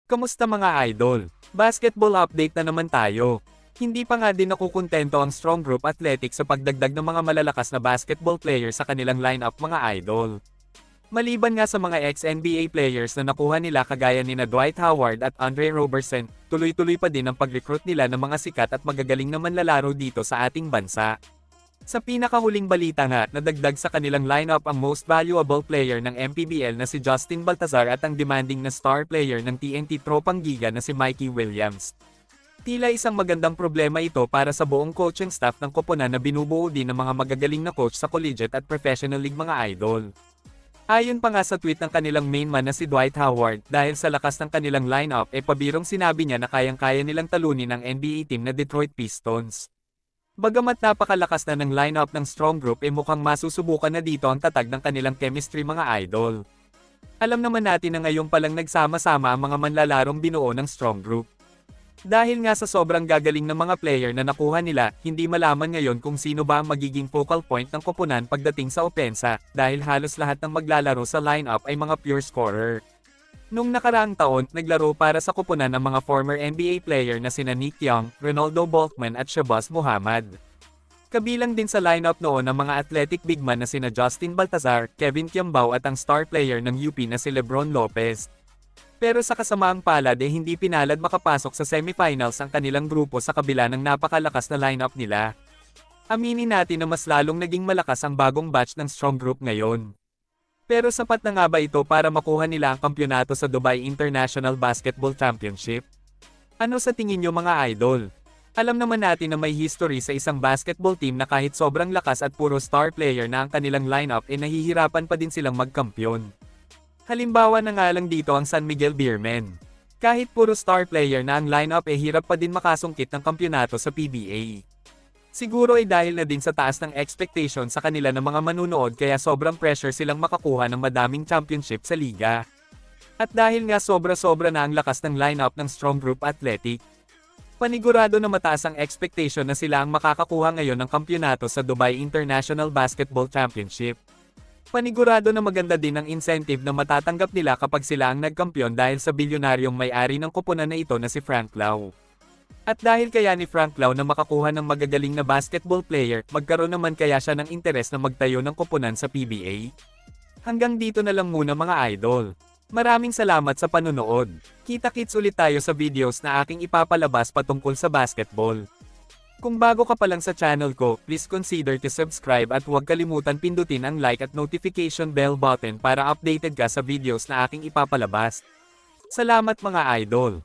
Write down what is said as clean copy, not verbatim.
Kamusta mga idol? Basketball update na naman tayo. Hindi pa nga din nakukuntento ang Strong Group Athletics sa pagdagdag ng mga malalakas na basketball players sa kanilang lineup mga idol. Maliban nga sa mga ex-NBA players na nakuha nila kagaya ni Dwight Howard at Andre Robertson, tuloy-tuloy pa din ang pag-recruit nila ng mga sikat at magagaling na manlalaro dito sa ating bansa. Sa pinakahuling balita nga, nadagdag sa kanilang lineup ang most valuable player ng MPBL na si Justin Baltazar at ang demanding na star player ng TNT Tropang Giga na si Mikey Williams. Tila isang magandang problema ito para sa buong coaching staff ng koponan na binubuo din ng mga magagaling na coach sa collegiate at professional league mga idol. Ayon pa nga sa tweet ng kanilang main man na si Dwight Howard, dahil sa lakas ng kanilang lineup pabirong sinabi niya na kayang-kaya nilang talunin ang NBA team na Detroit Pistons. Bagamat napakalakas na ng lineup ng Strong Group mukhang masusubukan na dito ang tatag ng kanilang chemistry mga idol. Alam naman natin na ngayon palang nagsama-sama ang mga manlalarong binuo ng Strong Group. Dahil nga sa sobrang gagaling ng mga player na nakuha nila, hindi malaman ngayon kung sino ba ang magiging focal point ng koponan pagdating sa opensa, dahil halos lahat ng maglalaro sa lineup ay mga pure scorer. Nung nakaraang taon, naglaro para sa koponan ng mga former NBA player na sina Nick Young, Ronaldo Boltman at Shabazz Muhammad. Kabilang din sa lineup noon ang mga athletic big man na sina Justin Baltazar, Kevin Kiambao at ang star player ng UP na si Lebron Lopez. Pero sa kasamaang palad hindi pinalad makapasok sa semifinals ang kanilang grupo sa kabila ng napakalakas na lineup nila. Aminin natin na mas lalong naging malakas ang bagong batch ng Strong Group ngayon. Pero sapat na nga ba ito para makuha nila ang kampyonato sa Dubai International Basketball Championship? Ano sa tingin nyo mga idol? Alam naman natin na may history sa isang basketball team na kahit sobrang lakas at puro star player na ang kanilang lineup nahihirapan pa din silang magkampyon. Halimbawa na nga lang dito ang San Miguel Beermen. Kahit puro star player na ang lineup hirap pa din makasungkit ng kampyonato sa PBA. Siguro dahil na din sa taas ng expectation sa kanila ng mga manunood kaya sobrang pressure silang makakuha ng madaming championship sa liga. At dahil nga sobra-sobra na ang lakas ng lineup ng Strong Group Athletic, panigurado na mataas ang expectation na sila ang makakakuha ngayon ng kampyonato sa Dubai International Basketball Championship. Panigurado na maganda din ang incentive na matatanggap nila kapag sila ang nagkampyon dahil sa bilyonaryong may-ari ng koponan na ito na si Frank Lau. At dahil kaya ni Frank Lau na makakuha ng magagaling na basketball player, magkaroon naman kaya siya ng interes na magtayo ng koponan sa PBA? Hanggang dito na lang muna mga idol. Maraming salamat sa panonood. Kita-kits ulit tayo sa videos na aking ipapalabas patungkol sa basketball. Kung bago ka pa lang sa channel ko, please consider to subscribe at huwag kalimutan pindutin ang like at notification bell button para updated ka sa videos na aking ipapalabas. Salamat mga idol.